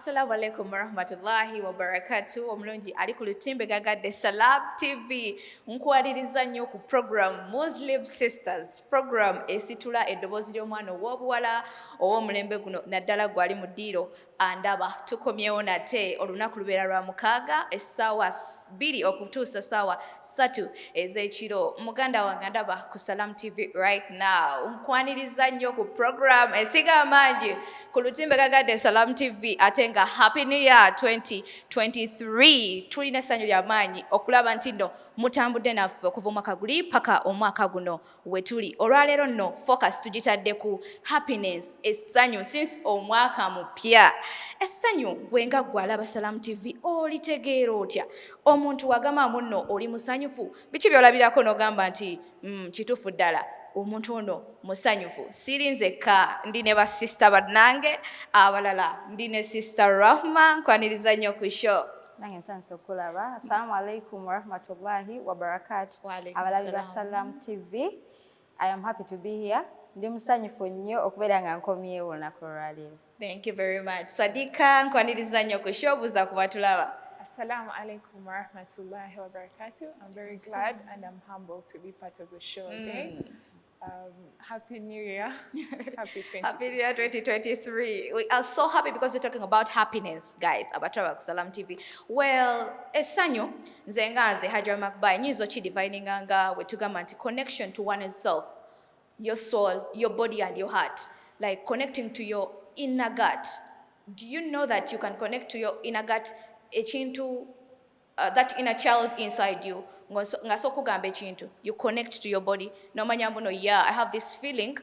Assalamu alaikum warahmatullahi wabarakatuh. Omulungi ali ku lutimbe gagadde Salam TV. Nkwaliriza nnyo ku program Muslim Sisters. Program esitula eddoboozi ly'omwana ow'obuwala ow'omulembe guno naddala gwali mu ddiiro andaba. Tukomyewo nate olunaku lubeera lwa mukaaga essaawa 2 okutuusa essaawa 3 ez'ekiro. Muganda wange andaba ku Salam TV right now. Nkwaniriza nnyo ku program esiga amangi ku lutimbe gagadde Salam TV ate nga Happy New Year 2023. Tulina essanyu ly'amaanyi okulaba nti nno mutambudde naffe okuva omwaka guli paka omwaka guno we tuli. Olwaleero nno focus tugitadde ku happiness, essanyu since omwaka mupya. Essanyu gwenga gwalaba Salam TV olitegeera otya? Omuntu wagamba munno oli musanyufu, biki by'olabirako n'ogamba nti kituufu ddala omuntu ono musanyufu? Siri nzekka, ndi ne basista bannange abalala, ndi ne Sister Rahma. Nkwaniriza nnyo ku show. Nange nsanze okulaba. Assalamu alaikum warahmatullahi wabarakatuh. Abalabi ba Salam TV, I am happy to be here. Ndi musanyufu nnyo okubeera nga nkomyewo olunaku olwaleero. Thank you very much. Sadika, nkwaniriza nnyo ku show, buza ku batulaba. Assalamu alaikum warahmatullahi wabarakatuh. I'm very glad and I'm humbled to be part of the show today. Happy New Year. Happy New Year 2023. We are so happy because we're talking about happiness, guys. Abataba Salam TV. Well, essanyu nze nga nze Hajra Makbai nyinza okidivininga nga we tugamba nti connection to one's self, your soul, your body and your heart. Like connecting to your inner gut. Do you know that you can connect to your inner gut ekintu that inner child inside you? You connect to your body. Nomanya mbuno, yeah, I have this feeling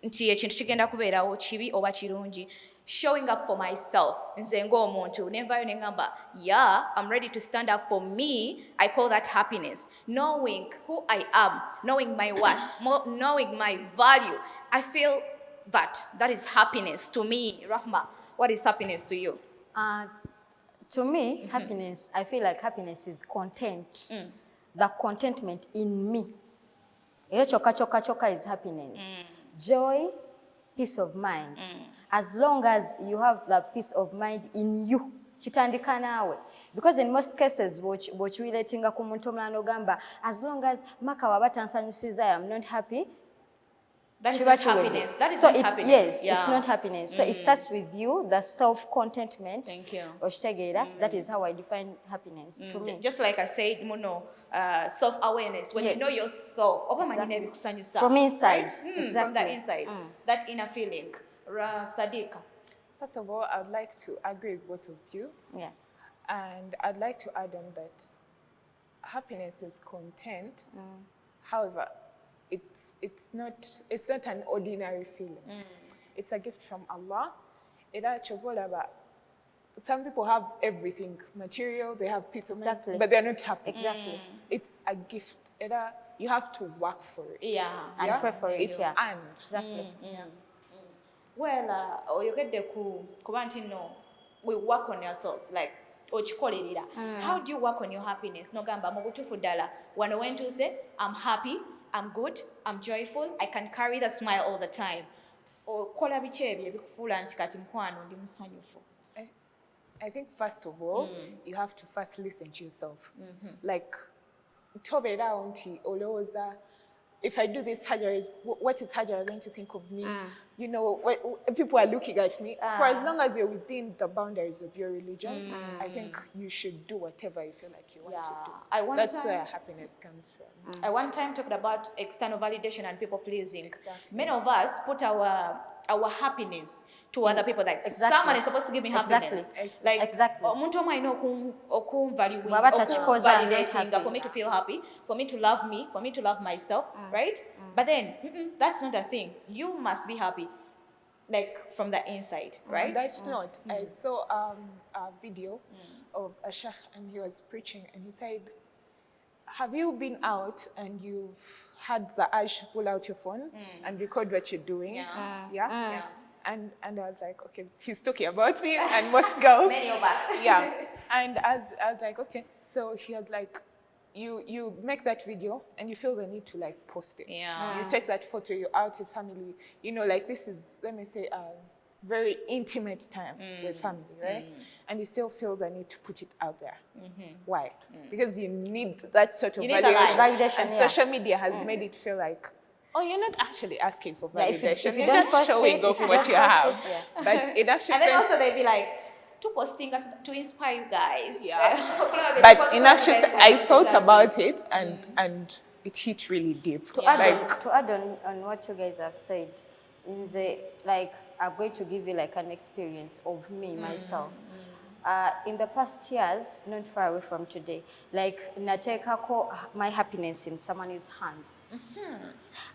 nti ekintu kigenda kubeerawo kibi oba kirungi. Showing up for myself. Nze ng'omuntu nenvayo ne ngamba, yeah, I'm ready to stand up for me. I call that happiness. Knowing who I am, knowing my worth, knowing my value. I feel that is happiness to me. Rahma, what is happiness to you? To me, happiness, I feel like happiness is content. The contentment in me. Choka is happiness. Joy, peace of mind. As long as you have the peace of mind in you, chitandika nawe. Because in most cases, which relatinga ku muntu omulala ogamba, as long as maka wabata nsanyusiza, I am not happy. That is not happiness. That is not happiness. Yes, yeah. It's not happiness. So it starts with you, the self-contentment. Thank you. That is how I define happiness to me. Just like I said, self-awareness. When you know yourself, exactly. From inside. Right? Exactly. From that inside, that inner feeling. Sadiqa. First of all, I'd like to agree with both of you. Yeah. And I'd like to add on that happiness is content. However, it's not an ordinary feeling. It's a gift from Allah. Some people have everything material, they have peace of mind, but they're not happy. Exactly. It's a gift. You have to work for it. Yeah, and pray for it. It's earned. Exactly. Well, oyogedde kuba nti no, we work on ourselves, like okikolerera. How do you work on your happiness? Nogamba mu butuufu ddala wano we ntuuse, I'm happy, I'm good, I'm joyful, I can carry the smile all the time. Okola biki ebyo ebikufuula nti kati mukwano ndi musanyufu? I think first of all, you have to first listen to yourself. Like, tobeera nti olowooza, if I do this, what is Hajara going to think of me? You know, people are looking at me. For as long as you're within the boundaries of your religion, I think you should do whatever you feel like you want to do. That's where happiness comes from. I one time talked about external validation and people pleasing. Exactly. Many of us put our happiness to other people. Like someone is supposed to give me happiness. Like omuntu omwe alina okunvalidating for me to feel happy, for me to love me, for me to love myself, right? But then that's not a thing. You must be happy, like from the inside, right? That's not. I saw a video of a sheikh and he was preaching and he said, have you been out and you've had the urge to pull out your phone and record what you're doing? Yeah. And I was like, okay, he's talking about me and most girls. Many of us. Yeah. And I was like, okay. So he was like, you make that video and you feel the need to like post it. Yeah. You take that photo, you're out with family. You know, like this is, let me say, very intimate time with family, right? And you still feel the need to put it out there. Why? Because you need that sort of You need the validation, and yeah. social media has made it feel like, oh, you're not actually asking for Yeah, if validation. you You're don't just post showing it, off if you what don't you post have. it, yeah. But it actually And then feels- also they'd be like, to posting us to inspire you guys. Yeah. But in actual fact, I thought about it. it and it hit really deep. To add on what you guys have said, in the like I'm going to give you like an experience of me myself. In the past years, not far away from today, like natekako my happiness in someone's hands,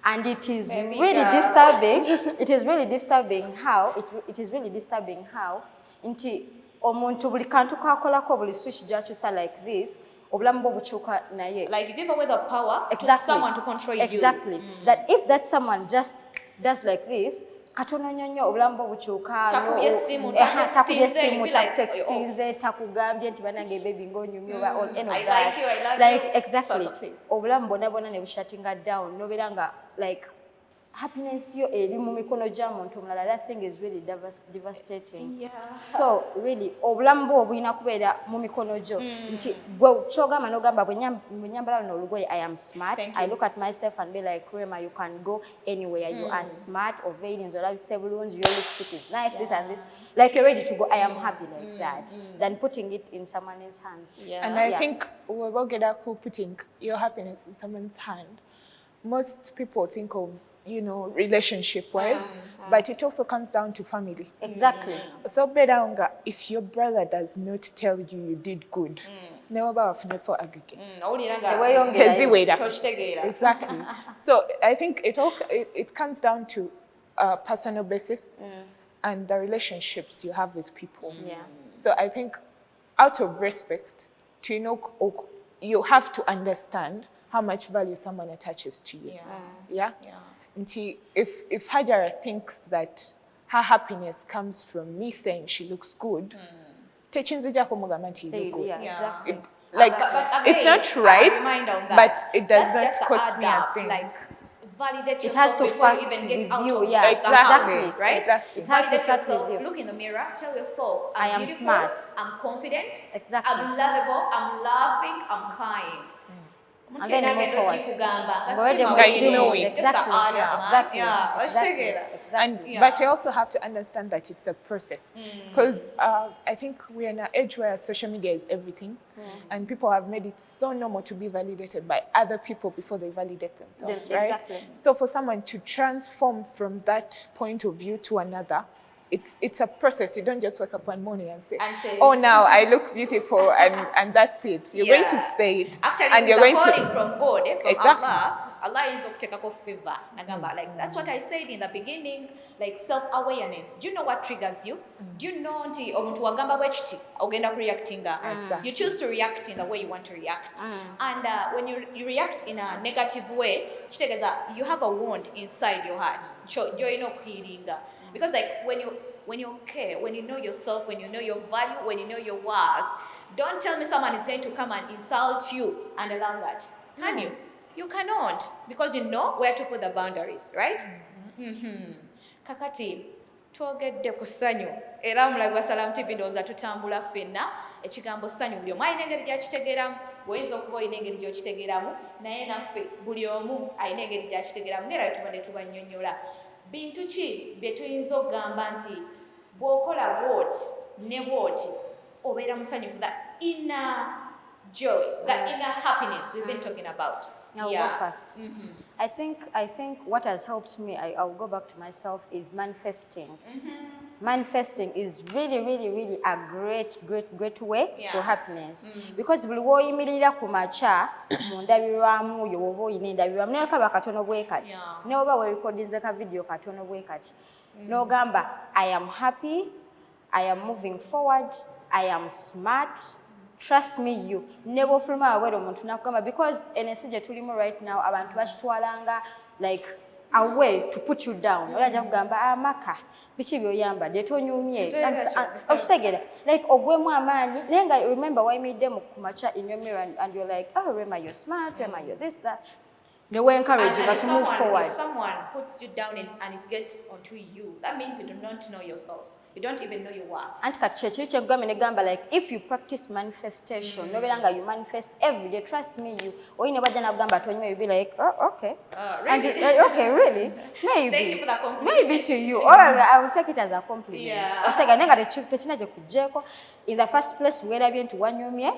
and it is Baby really girl. disturbing. It is really disturbing how it is really disturbing how nti omuntu buli kantu kakolako buli switch gyakyusa like this obulamu bwo bukyuka naye. Like you give away the power to Exactly. someone to control you. Exactly. That if that someone just does like this, katono nnyo obulamu bwo bukyuka. Takubye essimu, takubye takutexitinze, essimu, you feel like, takutexitinze, takugambye nti banange baby ng'onyumye oba all end of I that. like you, I love like, you, exactly. sort of things. Obulamu bwonna ne bushatinga down nobeera nga like happiness yo eri mu mikono gya muntu omulala. That thing is really devastating. Yeah. So really obulamu bwo bulina kubeera mu mikono gyo nti gwe kyogamba n'ogamba bwe nyambala luno olugoye I am smart. Thank I you. look at myself and be like Rema, you can go anywhere. You are smart. Oveirin olabise bulungi, your lipstick is nice, this and this. Like you're ready to go. I am happy like that than putting it in someone's hands. Yeah. And I think we're putting your happiness in someone's hand. Most people think of, relationship-wise, but it also comes down to family. Exactly. So bedaunga, if your brother does not tell you did good, never bafune for aggregates. Teziwera. Tochitegeera. Exactly. So I think it comes down to a personal basis and the relationships you have with people. Yeah. So I think out of respect, you have to understand how much value someone attaches to you. Yeah? If Hajara thinks that her happiness comes from me saying she looks good, techinzija kumugamba nti you look good. Yeah, exactly. Like, But again, it's not I right, remind on that. but it does That's just not to cost add me a up, thing. Like, validate It yourself has to before first you even get with out you, of yeah, the exactly, house, right? exactly. It has to Validate start yourself, with you. look in the mirror, tell yourself, I am beautiful, smart. I'm confident, Exactly. I'm lovable, I'm loving, I'm kind. And then you move forward. Already you know it. Just to Exactly. add up, Exactly. yeah, Exactly. oshitegeera. And Yeah. but you also have to understand that it's a process, because I think we're in an age where social media is everything, and people have made it so normal to be validated by other people before they validate themselves, Yes, right? exactly. So for someone to transform from that point of view to another, it's a process. You don't just wake up one morning and say, "Oh, now I look beautiful," and that's it. You're going to stay it, Actually, and you're going calling to from God, from Exactly. Allah is okutekako favor. Nagamba, like that's what I said in the beginning, like self-awareness. Do you know what triggers you? Do you know nti omuntu wagamba bwekiti ogenda kureactinga? Exactly. You choose to react in the way you want to react, and when you react in a negative way, kitegeeza you have a wound inside your heart. Joyina okuhiringa, because like when you care, when you know yourself, when you know your value, when you know your worth, don't tell me someone is going to come and insult you and allow that. Can you? You cannot, because you know where to put the boundaries, right? Kakati, twogedde ku ssanyu era omulabi wa Salam TV ndowooza tutambula ffenna ekigambo ssanyu buli omu alina engeri gy'akitegeeramu, bw'oyinza okuba olina engeri gy'okitegeeramu, naye naffe buli omu alina engeri gy'akitegeeramu, ng'era bwe tubadde tubannyonnyola. Bintu ki bye tuyinza okugamba nti bw'okola bw'oti ne bw'oti obeera musanyufu, that inner joy, that inner happiness we've been talking about? I'll go first. I think what has helped me, I'll go back to myself, is manifesting. Manifesting is really, really, really a great way to happiness. Because buli woyimirira ku makya mu ndabirwamu yo oba oyina endabirwamu naye kaba katono bwe kati ne oba weerekodinze ka video katono bwe kati n'ogamba I am happy, I am moving forward, I am smart. Trust me, you never feel my way omuntu nakugamba, because ensi gye tulimu right now abantu bakitwalanga like a way to put you down. Olajja kugamba amaka biki by'oyambadde tonyumye okitegeera like ogwemu amaanyi naye nga remember wayimiddemu ku makya in your mirror and you're like, oh Rema, you're smart, Rema, you're this that. ne encourage And to move forward. if someone puts you down and it gets onto you, that means you do not know yourself. You don't even know your worth. Anti kati kyekiri kyegamba negamba like if you practice manifestation nobeera nga you manifest every day, trust me, you oyine bajja nagamba tonywa, you be like, oh okay, Really? okay, really, maybe Thank you for the compliment. maybe to you, or I will take it as a compliment. Yeah. Osega nenga tekina gye kujjeko in the first place weerabye nti wanyumye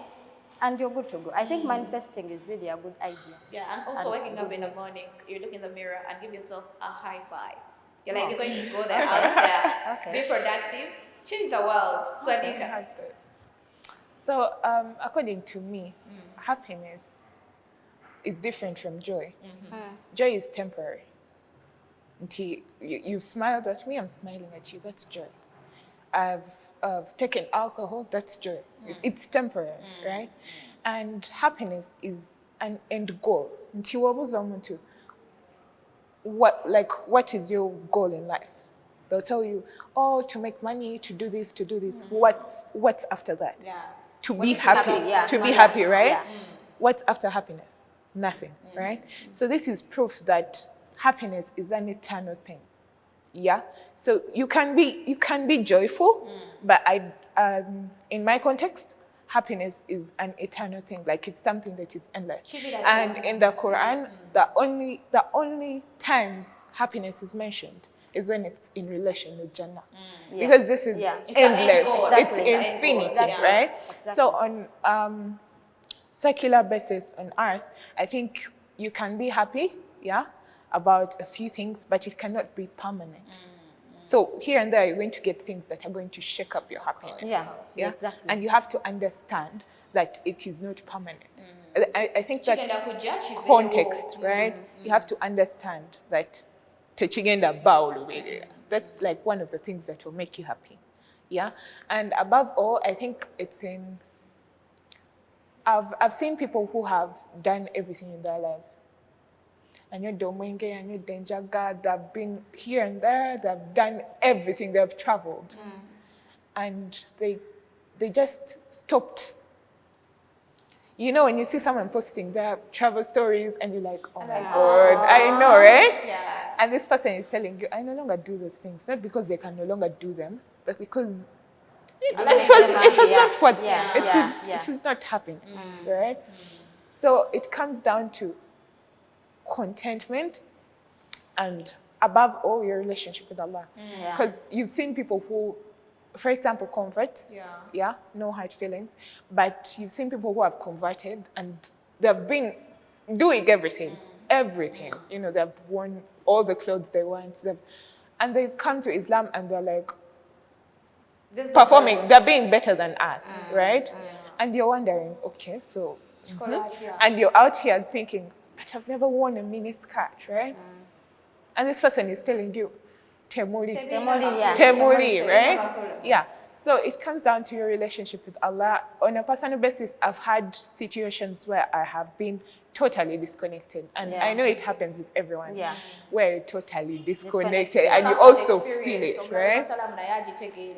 and you're good to go. I think manifesting is really a good idea. Yeah, and also waking up in the morning, you look in the mirror and give yourself a high five. You're like, you're going to go there, out there, Okay. be productive, change the world. So I had this. So, according to me, happiness is different from joy. Joy is temporary. Until you smiled at me, I'm smiling at you. That's joy. I've taken alcohol. That's joy. It's temporary, right? And happiness is an end goal. Until what is your goal in life? They'll tell you, oh, to make money, to do this, to do this. What's after that? Yeah. To What be is happy. happy? Yeah. To be happy, right? Yeah. What's after happiness? Nothing, right? So this is proof that happiness is an eternal thing. Yeah. So you can be joyful, but in my context, happiness is an eternal thing. Like it's something that is endless. And in the Quran, the only times happiness is mentioned is when it's in relation with Jannah. Because this is Yeah. It's the end endless. goal. It's Exactly. It's the end goal. infinity, Exactly. right? Exactly. So on secular basis on earth, I think you can be happy, yeah, about a few things, but it cannot be permanent. So here and there, you're going to get things that are going to shake up your happiness. Yeah, Yeah? exactly. And you have to understand that it is not permanent. I think Chigenda that's kujja kibeewo. context, right? You have to understand that techigenda bawulubeerera. That's like one of the things that will make you happy. Yeah? And above all, I think it's in... I've seen people who have done everything in their lives. And you're Domwenge and you're Denjaga, they've been here and there, they've done everything, they've traveled. And they just stopped. You know, when you see someone posting their travel stories and you're like, oh my God, I know, right? Yeah. And this person is telling you, I no longer do those things. Not because they can no longer do them, but because it was not what, it is not happening, right? So it comes down to contentment and above all your relationship with Allah. Yeah. Because you've seen people who, for example, converts, no hard feelings, but you've seen people who have converted and they've been doing everything, you know, they've worn all the clothes they want, and they come to Islam and they're like, This is the performing, best. they're being better than us, right? And you're wondering, okay, so, and you're out here thinking, but I've never worn a mini skirt, right? And this person is telling you, Temuli, right? Yeah. So it comes down to your relationship with Allah. On a personal basis, I've had situations where I have been totally disconnected. And I know it happens with everyone. Yeah. Where you're totally disconnected. Disconnected. And you That's also an feel it, experience. right?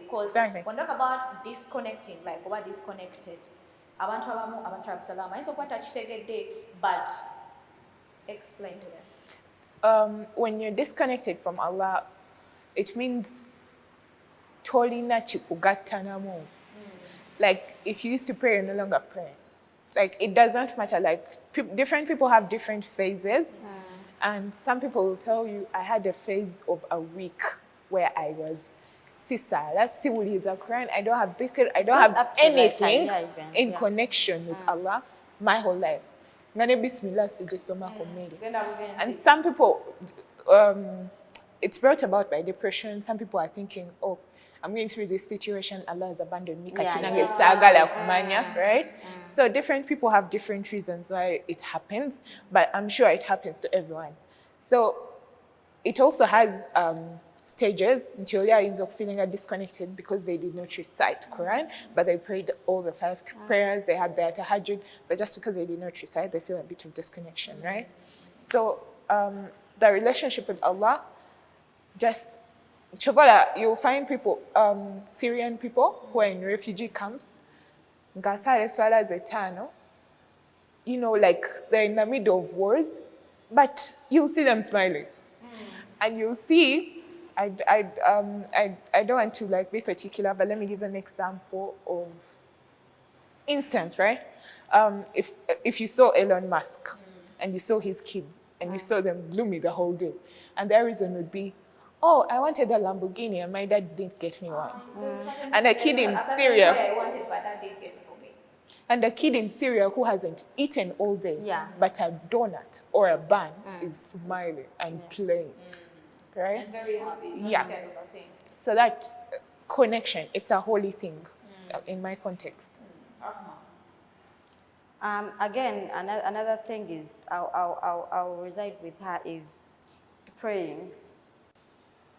Because Exactly. when we talk about disconnecting, like oba disconnected, abantu abamu abantu abakusalamu ayinza okuba takitegedde, but explain to them. When you're disconnected from Allah, it means tolina chikugattanamu. Like if you used to pray, you no longer pray. Like it doesn't matter. Like different people have different phases, and some people will tell you, I had a phase of a week where I was, sister, let's see what is the Quran. I don't have dhikr, I don't Goes have up to like a anything year even, in yeah. connection with Allah my whole life. Ngane bismillah sijasoma komeli. Genda bugenzi. And some people, it's brought about by depression. Some people are thinking, oh, I'm going through this situation, Allah has abandoned me, Yeah, katina yeah. ngesagala kumanya, right? So different people have different reasons why it happens, but I'm sure it happens to everyone. So it also has stages. Until they are feeling disconnected because they did not recite Quran, but they prayed all the 5 prayers, they had their tahajjud, but just because they did not recite, they feel a bit of disconnection, right? So the relationship with Allah, just Chogola, you'll find people, Syrian people who are in refugee camps, Ngasare swala zetano, you know, like they're in the middle of wars, but you'll see them smiling. And you'll see, I don't want to like be particular, but let me give an example of instance, right? If you saw Elon Musk and you saw his kids and you saw them gloomy the whole day, and their reason would be, oh, I wanted a Lamborghini and my dad didn't get me one. And a kid in Syria, I wanted, but that didn't get for me. and a kid in Syria who hasn't eaten all day, Yeah. but a donut or a bun is smiling and playing, right? And very happy. That's Yeah. kind of a thing. So that connection, it's a holy thing in my context. Again, another thing is I'll reside with her is praying.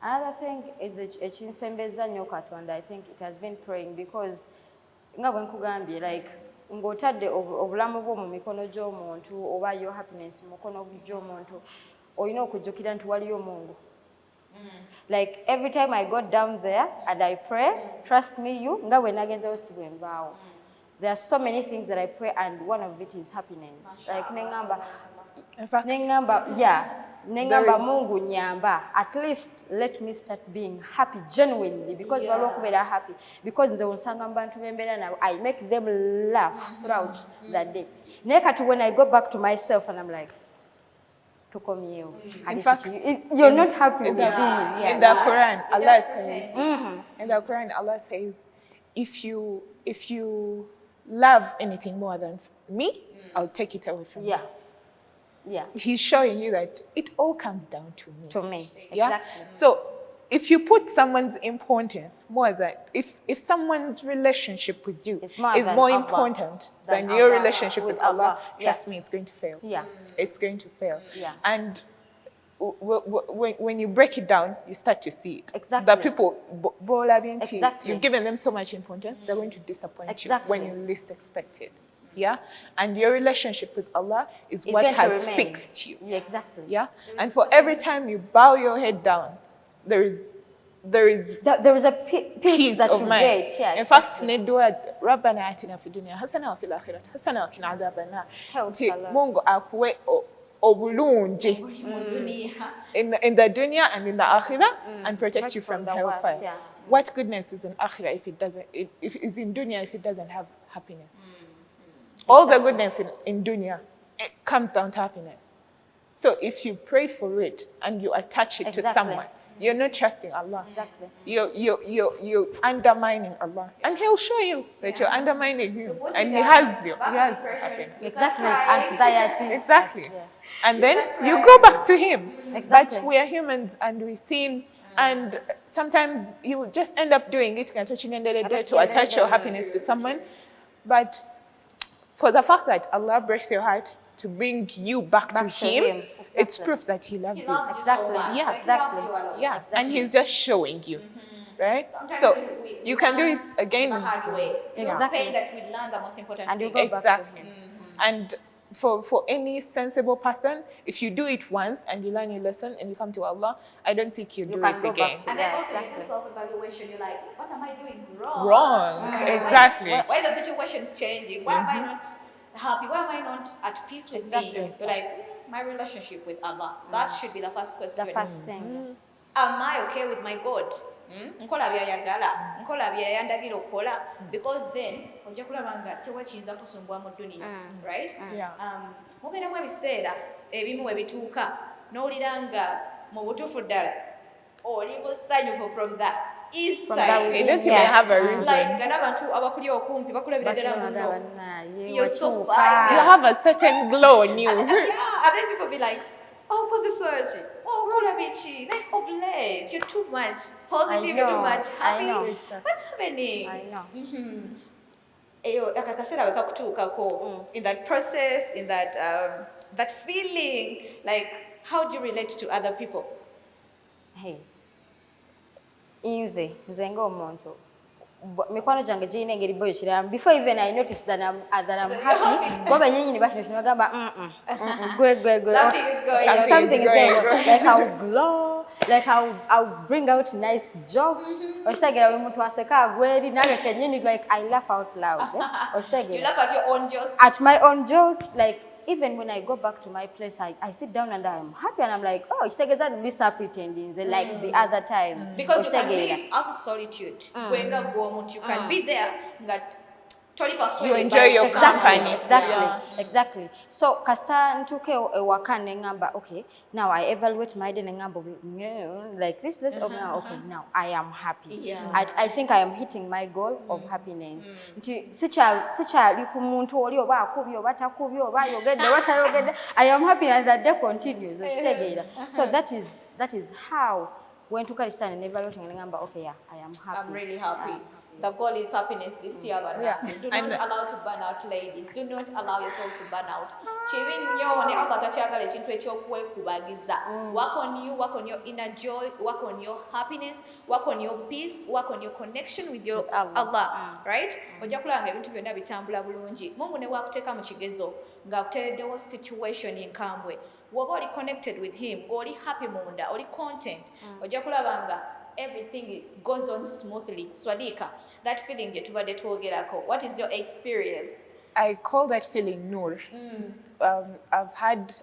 Another thing is ekinsembeza nnyo Katonda. I think it has been praying because nga bwe nkugambye like ng'otadde obulamu bwo mu mikono gy'omuntu oba your happiness mu mukono gy'omuntu olina okujjukira nti waliyo Mungu. Like every time I go down there and I pray, trust me you, nga bwe nagenzewo si bwe mbaawo. There are so many things that I pray and one of it is happiness. Like nengamba, In fact, nengamba Mungu nyamba, at least let me start being happy genuinely because waliwo okubeera happy because nze onsanga mu bantu b'embeera nabo I make them laugh throughout that day. Naye kati when I go back to myself and I'm like, tukomyewo. In fact, you're not happy in with the, being. in the Quran, It Allah just says, pretends. in the Quran, Allah says, if you love anything more than me, I'll take it away from you. Yeah, He's showing you that it all comes down to me. to me. Yeah. Exactly. So if you put someone's importance more than if someone's relationship with you It's more is than more Allah, important than than your Allah, relationship with with Allah, Allah. trust Yeah. me, it's going to fail. Yeah. It's going to fail. Yeah. And when you break it down, you start to see it. Exactly. The people, Bola Binti, Exactly. you've given them so much importance, they're going to disappoint Exactly. you when you least expect it. Yeah? And your relationship with Allah is It's what going to has remain. fixed you. Yeah, exactly. Yeah? And for every time you bow your head down, there is There is a peace peace that of you mind. get. Yeah, In fact, exactly. nedua Rabbana atina fi dunya hasana wa fil akhirati hasana wa qina adhaban nar. Helps Nti a lot. Mungu akuwe obulungi in the dunya and in the akhirah and protect you from the worst, hellfire. yeah. What goodness is in akhirah if it doesn't? If it's in dunya if it doesn't have happiness? All the goodness in dunya, it comes down to happiness. So if you pray for it and you attach it to Exactly. someone, you're not trusting Allah. Exactly. You're undermining Allah, and He'll show you that you're undermining Him, Put and it He down, has you. back He has to depression. happiness. Exactly. Crying. Anxiety. Exactly. Yeah. And then that you crying? go back to Him. Exactly. But we are humans and we sin, and sometimes you just end up doing it to attach your happiness to someone. But for the fact that Allah breaks your heart to bring you back to Back to Him, Him. it's Exactly. proof that He loves He you. loves you Exactly. so much. Yeah, Like, he exactly. loves you a lot. Yeah, Exactly. and He's just showing you, right? Sometimes So we you can do learn it again. the hard way. It's Exactly. pain that we learn the most important And you thing. go back to Exactly. And for any sensible person, if you do it once and you learn your lesson and you come to Allah, I don't think you do can it go again. back to And then Yeah, also you do exactly. self-evaluation. You're like, what am I doing wrong? Wrong, exactly. Why is the situation changing? Why am I not happy? Why am I not at peace with Exactly. me? You're like, my relationship with Allah. That should be the first question. The first thing. Am I okay with my God? Nkola byayagala, nkola byayandagira okukola, because then ojja kulaba nga tewakiyinza kusumbwa mu dunia, right? Yeah. Mubeeramu ebiseera ebimu we bituuka n'owulira nga mu butuufu ddala oli musanyufu from the From that inside. You don't even Yeah. have a reason. Like nga n'abantu abakuli okumpi bakulabira ddala muno. You're so You're fine. You have a certain glow on you. Yeah, and then people be like, oh, positive. Oh, kola bichi. Like of late, you're too much positive, you're too know, much I happy. know. What's happening? I know. Eyo akakaseera we kakutuukako in that process, in that that feeling. Like, how do you relate to other people? Hey. Nze ng'omuntu mikwano gyange girina engeri boyo kiramu before even I notice that I'm happy bo bennyini ne basho bagamba gwe Something is going on. something is going on Going. like I'll glow like I'll bring out nice jokes okitegera we muntu aseka agweri nawe kennyini like I laugh out loud You okitegera laugh at your own jokes. at my own jokes like even when I go back to my place, I sit down and I'm happy and I'm like, oh, ikitegeza ndisa pretending like the other time. Because you can live as a solitude. Wenga gwo omuntu, you can be there nga toli persuaded. You enjoy your company. Exactly. So kasta ntuke ewaka nengamba, okay, now I evaluate my day nengamba like this, okay, now I am happy. Yeah. I think I am hitting my goal of happiness. Nti sicha kumuntu oli oba akubi oba takubi oba yogedde watayogedde, I am happy and that day continues. So that is how when to start and evaluating nengamba, okay, yeah, I am happy. I'm really happy. The goal is happiness this year, but do not allow to burn out, ladies. Do not allow yourselves to burn out. Work on you, work on your inner joy, work on your happiness, work on your peace, work on your connection with your Allah. Right? Ojja kulanga ebintu byonna bitambula bulungi. Mungu ne wakuteeka mu kigezo ng'akuteereddewo situation enkambwe. Woba oli connected with him, oli happy munda, oli content. Ojja kulabanga everything goes on smoothly. Swadika, that feeling je tubadde twogerako. What is your experience? I call that feeling nur. I've had,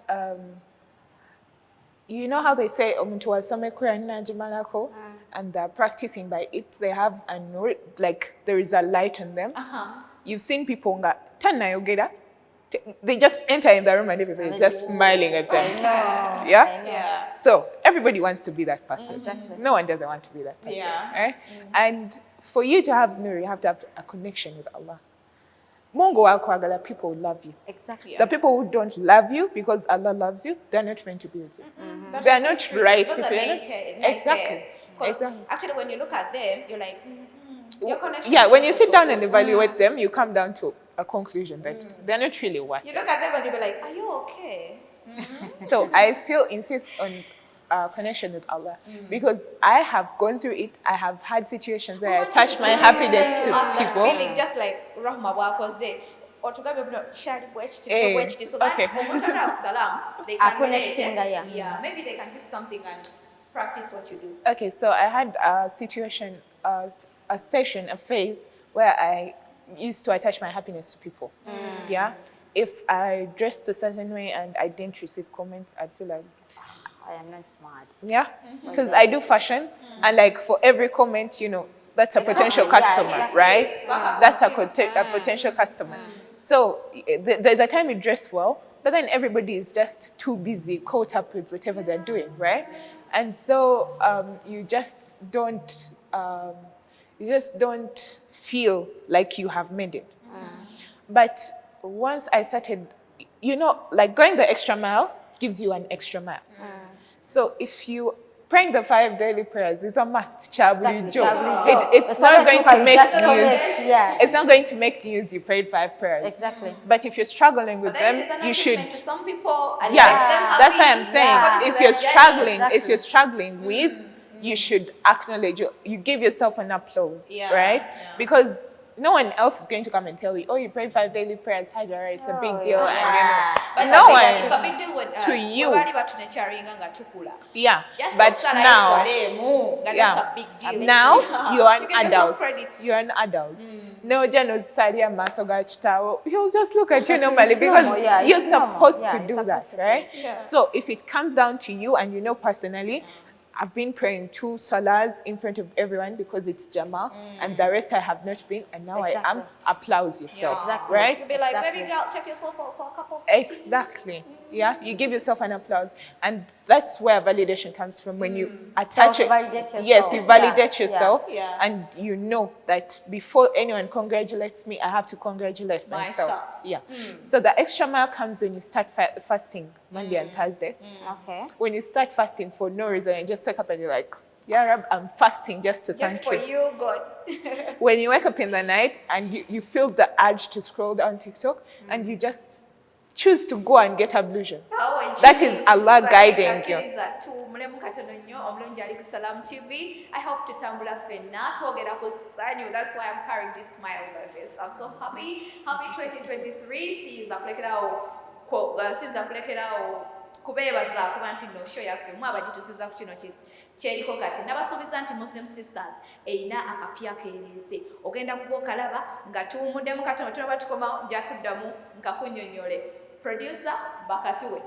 you know how they say omuntu wasome Quran najimalako, and they're practicing by it. They have a nur, like there is a light on them. You've seen people nga tana yogera. They just enter in the room and everybody's just smiling at them. Yeah? So everybody wants to be that person. Exactly. No one doesn't want to be that person. Yeah. Right? And for you to have nur, you have to have a connection with Allah. Mungu wakwagala, people love you. Exactly. Yeah. The people who don't love you because Allah loves you, they're not meant to be with you. They're not right Those people. are Exactly. Actually, when you look at them, you're like, your connection. Yeah, is when you so sit down good. and evaluate them, you come down to a conclusion that they're not really worth it. You look at them and you'll be like, are you okay? So I still insist on connection with Allah because I have gone through it. I have had situations where I attach my happiness to people. Feeling just like Rahma wakoze. Or to go so that they can connecting, relate. Yeah, maybe they can pick something and practice what you do. Okay, so I had a situation, a session, a phase where I used to attach my happiness to people. Yeah, if I dressed a certain way and I didn't receive comments, I'd feel like I am not smart. yeah, because I do fashion, and like for every comment, you know, that's a potential customer, right? That's a potential customer. So there's a time you dress well, but then everybody is just too busy, caught up with whatever they're doing, right? And so you just don't feel like you have made it. But once I started, you know, like going the extra mile gives you an extra mile. So if you praying the 5 daily prayers is a must. It's not going to make news. It's not going to make news. You prayed 5 prayers. Exactly. But if you're struggling with them, you should. To some people, and that's why I'm saying if you're journey. struggling with, you should acknowledge. You give yourself an applause, right? Because no one else is going to come and tell you, oh, you prayed 5 daily prayers, Hajara, it's a big deal. And no one. It's a big deal when, to you. Yeah, just but now, that's a big deal. Now you're an adult. You're an adult. No, he'll just look at you normally because you're supposed to do that, right? So if it comes down to you and you know personally, I've been praying 2 salahs in front of everyone because it's Jama, and the rest I have not been, and now I am. Applause yourself, right? You'll be like, baby girl, take yourself for a cup of tea. Exactly. Yeah, you give yourself an applause, and that's where validation comes from. When you attach it, yes, you validate yourself, and you know that before anyone congratulates me, I have to congratulate myself. Yeah. So the extra mile comes when you start fasting Monday and Thursday. Okay. When you start fasting for no reason, and just wake up and you're like, yeah, Rab, I'm fasting just to thank you. Just for you, God. When you wake up in the night and you feel the urge to scroll down TikTok, and you just choose to go and get ablution. That is Allah guiding you. I hope to tambula fena twogera ku sanyu. That's why I'm carrying this smile on my face. I'm so happy. Happy 2023. Since kubeebaza kuba nti no show yaffe mu abagitusiza ku kino kyeriko kati nabasuubiza nti Muslim Sisters erina akapya keereese ogenda kuba okalaba nga tuwumuddemu katono tunaba tukoma nja tuddamu nkakunnyonnyole producer bakatuwe